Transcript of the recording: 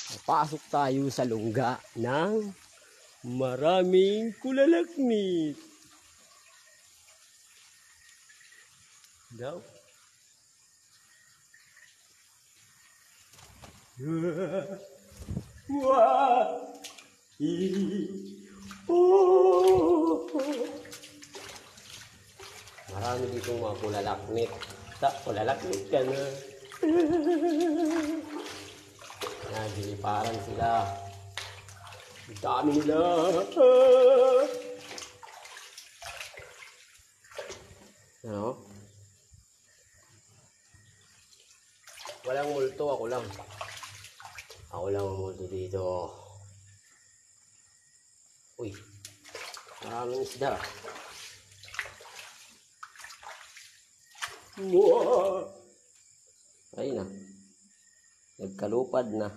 Pasok tayo sa lungga ng maraming kulalaknit. Daw. Wah! Marami ditong mga kulalaknit. Kulalaknit ka na. Nagiliparan sila. Ang dami nila. Ano? Walang multo, ako lang. Ako lang ang multo dito. Uy, maraming isda. Wow! Ayun na. Nagkalupad na.